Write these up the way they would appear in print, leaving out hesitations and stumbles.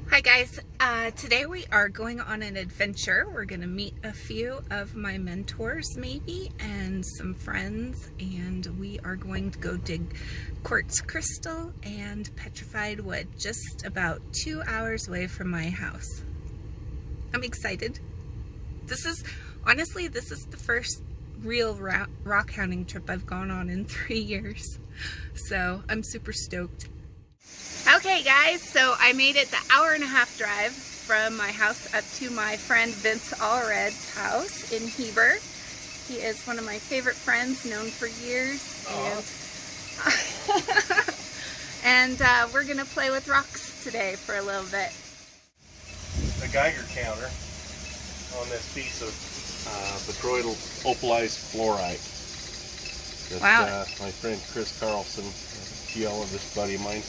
Hi guys, today we are going on an adventure. We're going to meet a few of my mentors maybe and some friends, and we are going to go dig quartz crystal and petrified wood just about 2 hours away from my house. I'm excited. Honestly, this is the first real rock hounding trip I've gone on in 3 years, so I'm super stoked. Okay guys, so I made it the hour-and-a-half drive from my house up to my friend Vince Allred's house in Heber. He is one of my favorite friends, known for years. And we're going to play with rocks today for a little bit. The Geiger counter on this piece of botryoidal opalized fluorite that my friend Chris Carlson, geologist buddy of mine,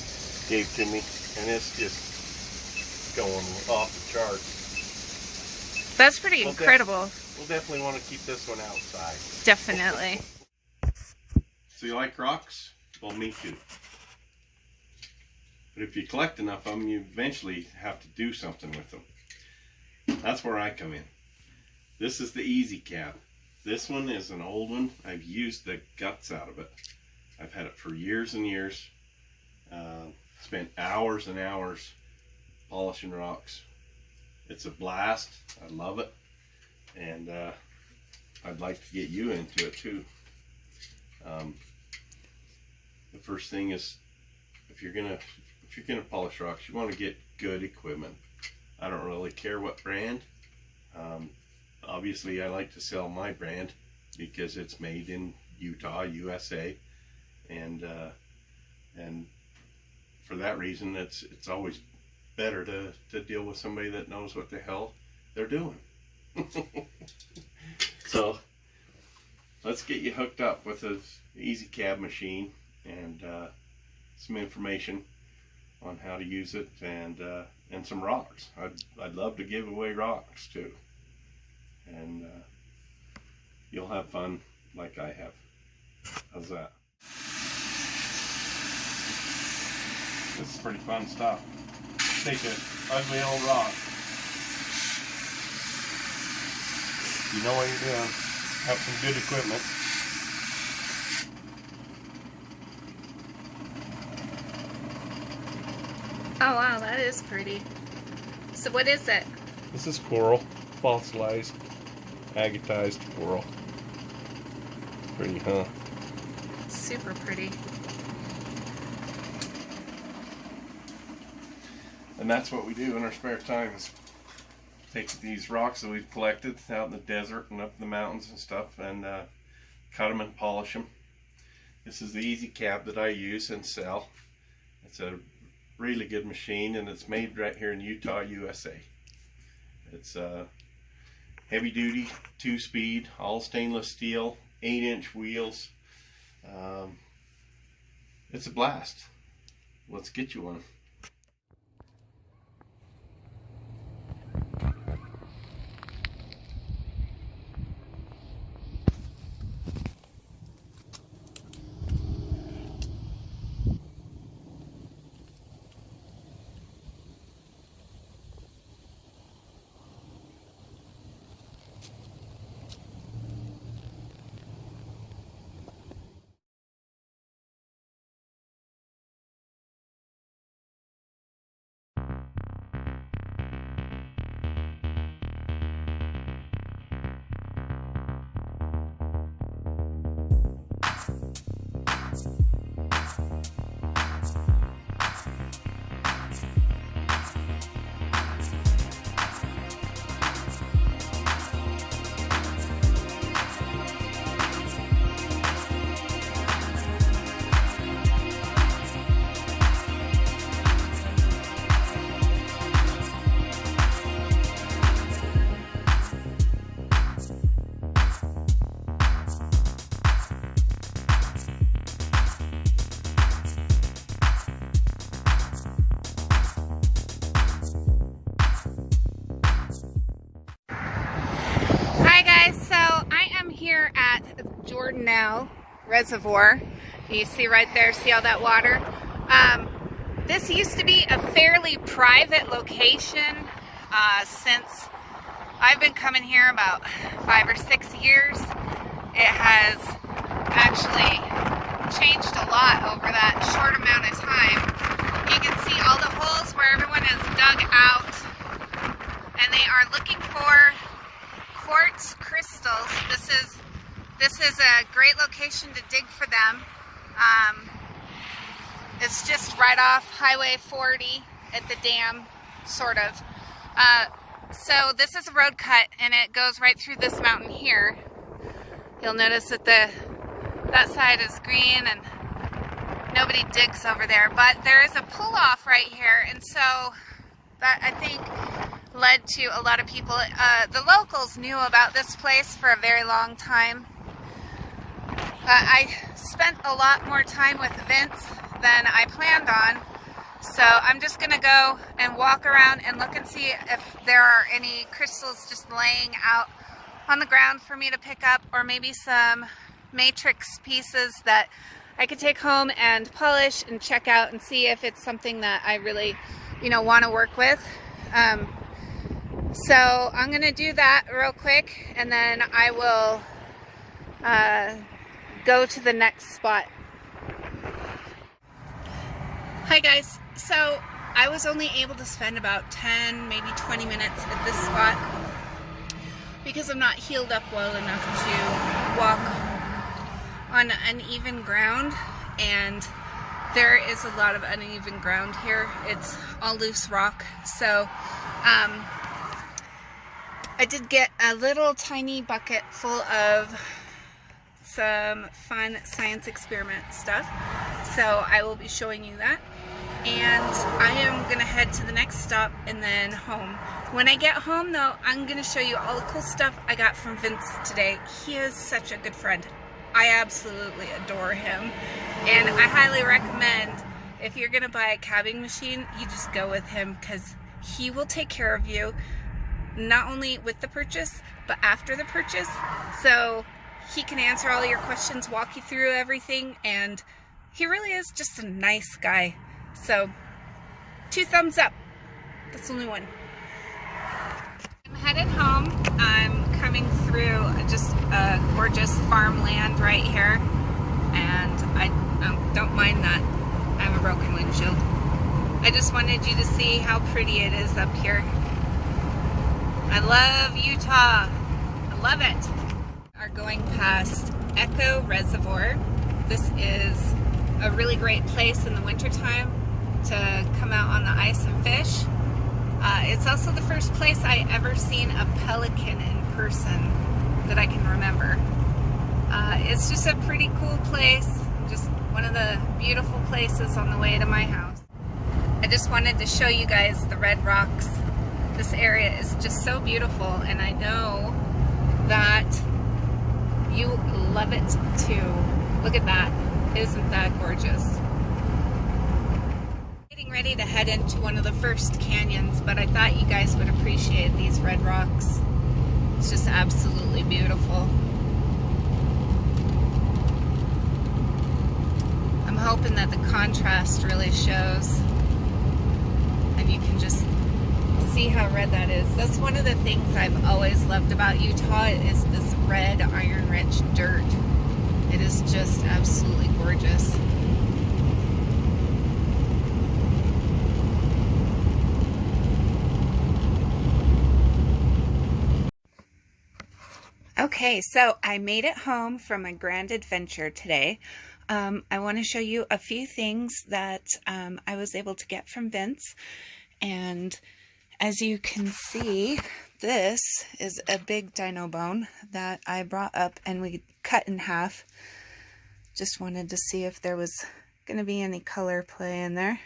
gave to me, and it's just going off the charts. That's pretty incredible. We'll definitely want to keep this one outside. Definitely. So you like rocks? Well, me too. But if you collect enough of them, you eventually have to do something with them. That's where I come in. This is the EZCab. This one is an old one. I've used the guts out of it. I've had it for years and years. Spent hours and hours polishing rocks. It's a blast. I love it, and I'd like to get you into it too. The first thing is, if you're gonna polish rocks, you want to get good equipment. I don't really care what brand. Obviously, I like to sell my brand because it's made in Utah, USA, and for that reason, it's always better to deal with somebody that knows what the hell they're doing. So let's get you hooked up with an EZCab machine and some information on how to use it, and some rocks. I'd love to give away rocks too, and you'll have fun like I have. How's that? This is pretty fun stuff. Take an ugly old rock. You know what you're doing. Have some good equipment. Oh wow, that is pretty. So what is it? This is coral. Fossilized, agatized coral. Pretty, huh? Super pretty. And that's what we do in our spare time, is take these rocks that we've collected out in the desert and up in the mountains and stuff, and cut them and polish them. This is the EZCab that I use and sell. It's a really good machine, and it's made right here in Utah, USA. It's heavy duty, 2-speed, all stainless steel, 8-inch wheels. It's a blast. Let's get you one. guys, so I am here at Jordanelle Reservoir. You see right there, see all that water? This used to be a fairly private location since I've been coming here about 5 or 6 years. It has actually changed a lot over that short amount of time. You can see all the holes where everyone has dug out, and they are looking for quartz crystals. This is a great location to dig for them. It's just right off Highway 40 at the dam, sort of. So this is a road cut, and it goes right through this mountain here. You'll notice that that side is green and nobody digs over there, but there is a pull-off right here, and so that, I think, led to a lot of people. The locals knew about this place for a very long time. I spent a lot more time with Vince than I planned on, so I'm just gonna go and walk around and look and see if there are any crystals just laying out on the ground for me to pick up, or maybe some matrix pieces that I could take home and polish and check out and see if it's something that I really, you know, want to work with. So I'm gonna do that real quick, and then I will go to the next spot. Hi guys, so I was only able to spend about 10, maybe 20 minutes at this spot because I'm not healed up well enough to walk on uneven ground, and there is a lot of uneven ground here. It's all loose rock, so I did get a little tiny bucket full of some fun science experiment stuff, so I will be showing you that, and I am gonna head to the next stop and then home. When I get home though, I'm gonna show you all the cool stuff I got from Vince today. He is such a good friend. I absolutely adore him, and I highly recommend, if you're gonna buy a cabbing machine, you just go with him, because he will take care of you, not only with the purchase, but after the purchase. So he can answer all your questions, walk you through everything, and he really is just a nice guy. So 2 thumbs up. That's only 1. I'm headed home. I'm coming through just a gorgeous farmland right here, and I don't mind that I have a broken windshield. I just wanted you to see how pretty it is up here. I love Utah. I love it. We are going past Echo Reservoir. This is a really great place in the wintertime to come out on the ice and fish. It's also the first place I ever seen a pelican in person that I can remember. It's just a pretty cool place, just one of the beautiful places on the way to my house. I just wanted to show you guys the red rocks. This area is just so beautiful, and I know that you love it too. Look at that. Isn't that gorgeous? Getting ready to head into one of the first canyons, but I thought you guys would appreciate these red rocks. It's just absolutely beautiful. I'm hoping that the contrast really shows, and you can just see how red that is. That's one of the things I've always loved about Utah, is this red iron-rich dirt. It is just absolutely gorgeous. Okay, so I made it home from a grand adventure today. I want to show you a few things that I was able to get from Vince, and as you can see, this is a big dino bone that I brought up and we cut in half. Just wanted to see if there was going to be any color play in there.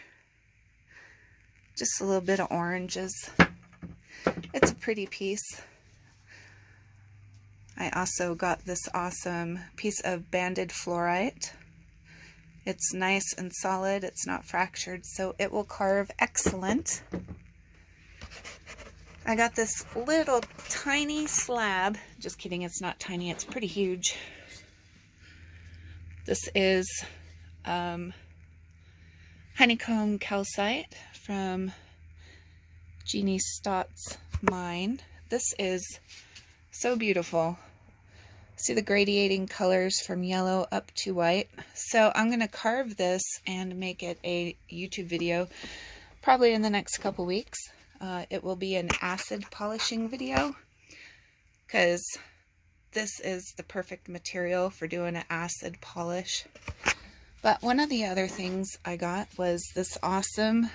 Just a little bit of oranges. It's a pretty piece. I also got this awesome piece of banded fluorite. It's nice and solid, it's not fractured, so it will carve excellent. I got this little tiny slab. Just kidding, it's not tiny, it's pretty huge. This is honeycomb calcite from Jeannie Stott's mine. This is so beautiful. See the gradiating colors from yellow up to white. So I'm going to carve this and make it a YouTube video probably in the next couple weeks. It will be an acid polishing video because this is the perfect material for doing an acid polish. But one of the other things I got was this awesome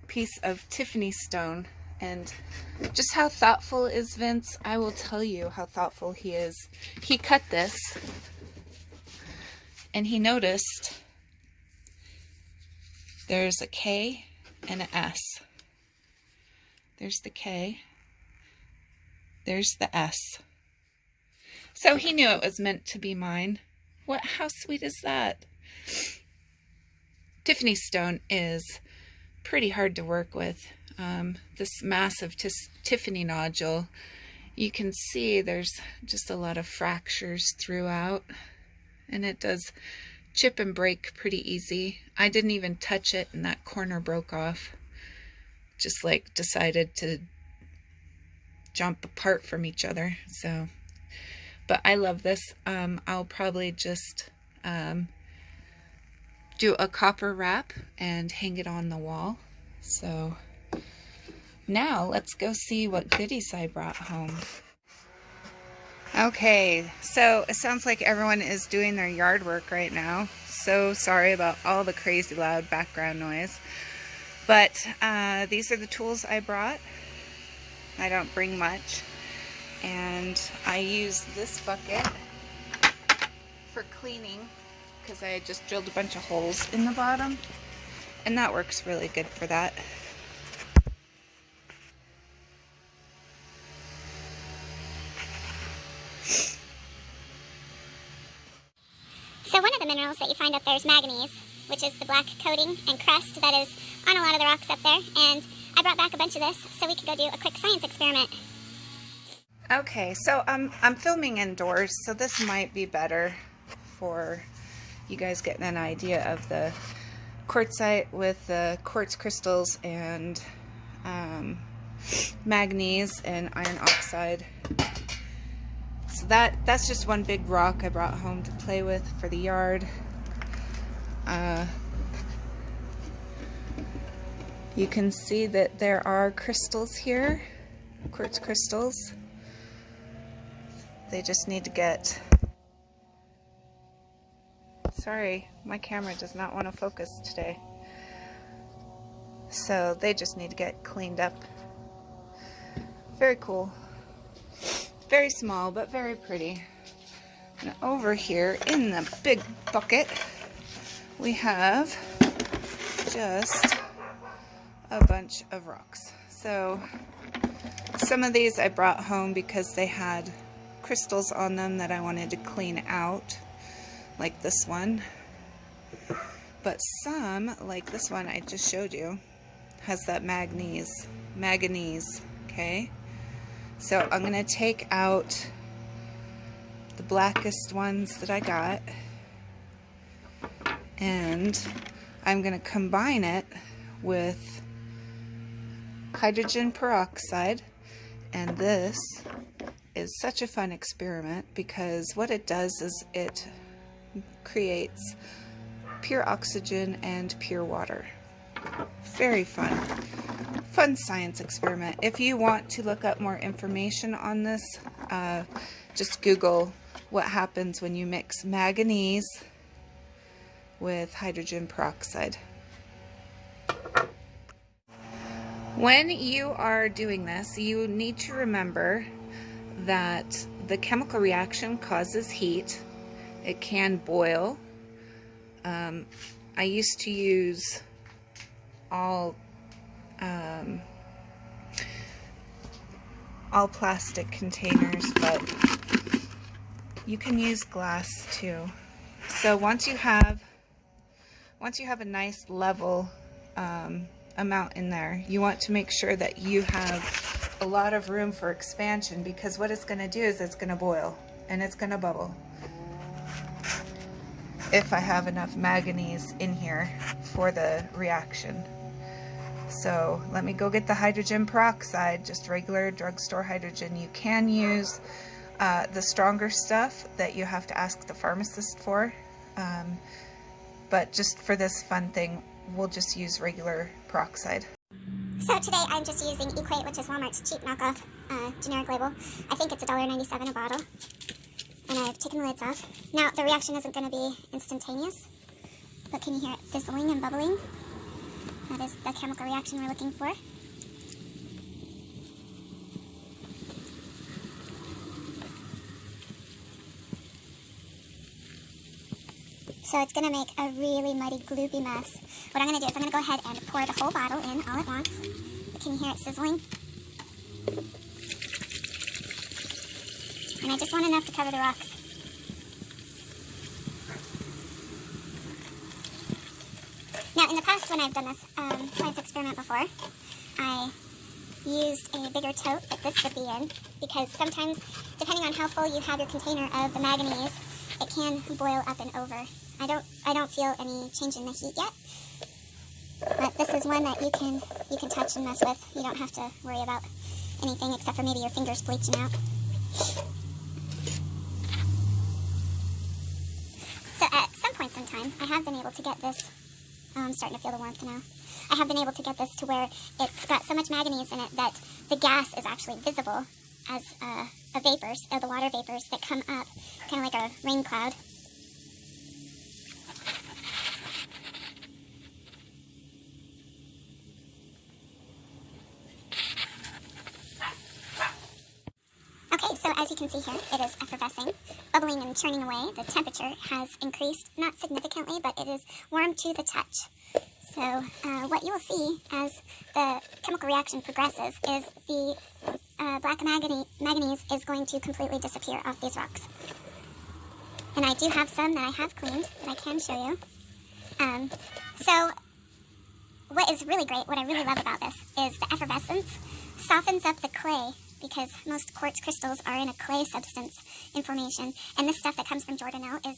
piece of Tiffany stone. And just how thoughtful is Vince? I will tell you how thoughtful he is. He cut this and he noticed there's a K and an S. There's the K. There's the S. So he knew it was meant to be mine. How sweet is that? Tiffany stone is pretty hard to work with. This massive Tiffany nodule, you can see there's just a lot of fractures throughout, and it does chip and break pretty easy. I didn't even touch it and that corner broke off. Just like decided to jump apart from each other. So, but I love this. I'll probably just do a copper wrap and hang it on the wall. So now let's go see what goodies I brought home. Okay, so it sounds like everyone is doing their yard work right now. So sorry about all the crazy loud background noise. But these are the tools I brought. I don't bring much. And I use this bucket for cleaning because I just drilled a bunch of holes in the bottom. And that works really good for that. So one of the minerals that you find up there is maganese, which is the black coating and crust that is on a lot of the rocks up there. And I brought back a bunch of this so we could go do a quick science experiment. Okay, so I'm filming indoors, so this might be better for you guys getting an idea of the quartzite with the quartz crystals and manganese and iron oxide. So that's just one big rock I brought home to play with for the yard. You can see that there are crystals here, quartz crystals. They just need to get... Sorry, my camera does not want to focus today. So they just need to get cleaned up. Very cool. Very small, but very pretty. And over here in the big bucket, we have just a bunch of rocks. So some of these I brought home because they had crystals on them that I wanted to clean out, like this one. But some, like this one I just showed you, has that manganese, okay? So I'm going to take out the blackest ones that I got, and I'm going to combine it with hydrogen peroxide. And this is such a fun experiment because what it does is it creates pure oxygen and pure water. Very fun. Fun science experiment. If you want to look up more information on this, just Google what happens when you mix manganese with hydrogen peroxide. When you are doing this, you need to remember that the chemical reaction causes heat. It can boil. I used to use all plastic containers, but you can use glass too. So once you have a nice level amount in there. You want to make sure that you have a lot of room for expansion, because what it's going to do is it's going to boil and it's going to bubble. If I have enough manganese in here for the reaction. So let me go get the hydrogen peroxide, just regular drugstore hydrogen. You can use the stronger stuff that you have to ask the pharmacist for, but just for this fun thing, we'll just use regular peroxide. So today I'm just using Equate, which is Walmart's cheap knockoff generic label. I think it's $1.97 a bottle. And I've taken the lids off. Now, the reaction isn't going to be instantaneous, but can you hear it fizzling and bubbling? That is the chemical reaction we're looking for. So it's going to make a really muddy, gloopy mess. What I'm going to do is I'm going to go ahead and pour the whole bottle in all at once. But can you hear it sizzling? And I just want enough to cover the rocks. Now, in the past when I've done this science experiment before, I used a bigger tote that this would be in, because sometimes, depending on how full you have your container of the manganese, it can boil up and over. I don't feel any change in the heat yet, but this is one that you can touch and mess with. You don't have to worry about anything except for maybe your fingers bleaching out. So at some points in time, I have been able to get this, I'm starting to feel the warmth now. I have been able to get this to where it's got so much manganese in it that the gas is actually visible as vapors, the water vapors that come up, kind of like a rain cloud. Okay, so as you can see here, it is effervescing, bubbling and churning away. The temperature has increased, not significantly, but it is warm to the touch. So what you will see as the chemical reaction progresses is the black manganese is going to completely disappear off these rocks. And I do have some that I have cleaned that I can show you. So what is really great, what I really love about this, is the effervescence softens up the clay, because most quartz crystals are in a clay substance in formation, and this stuff that comes from Jordanelle is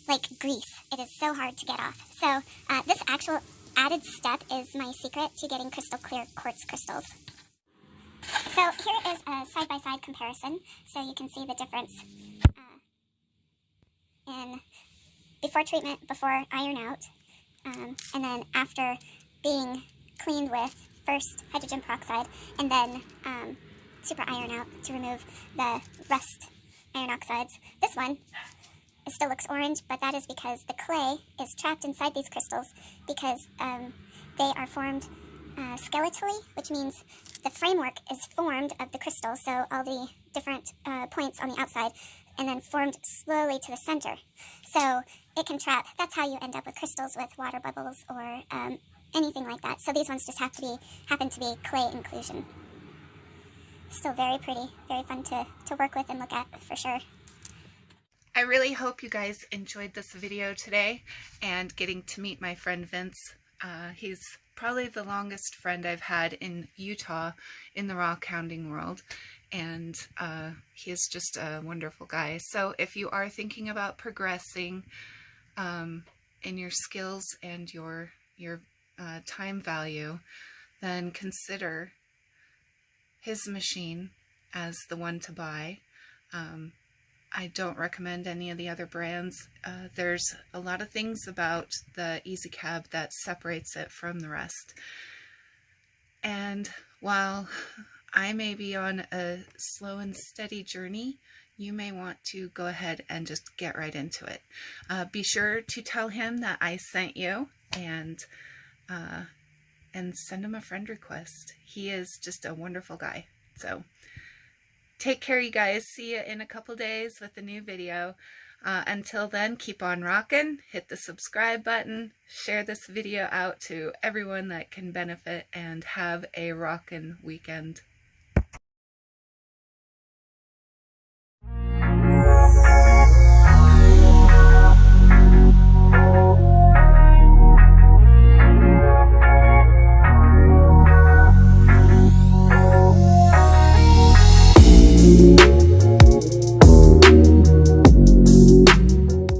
like grease. It is so hard to get off. So this actual added step is my secret to getting crystal clear quartz crystals. So here is a side-by-side comparison, so you can see the difference in before treatment, before iron out, and then after being cleaned with first hydrogen peroxide and then super iron out to remove the rust iron oxides. This one, it still looks orange, but that is because the clay is trapped inside these crystals, because they are formed skeletally, which means the framework is formed of the crystal, so all the different points on the outside, and then formed slowly to the center. So it can trap. That's how you end up with crystals with water bubbles or anything like that. So these ones just happen to be clay inclusion. Still very pretty, very fun to work with and look at for sure. I really hope you guys enjoyed this video today and getting to meet my friend Vince. He's probably the longest friend I've had in Utah in the rockhounding world, and he's just a wonderful guy. So if you are thinking about progressing in your skills and your time value, then consider his machine as the one to buy. I don't recommend any of the other brands. There's a lot of things about the EZCab that separates it from the rest. And while I may be on a slow and steady journey, you may want to go ahead and just get right into it. Be sure to tell him that I sent you, and send him a friend request. He is just a wonderful guy. So take care, you guys. See you in a couple days with a new video. Until then, keep on rocking. Hit the subscribe button. Share this video out to everyone that can benefit, and have a rockin' weekend.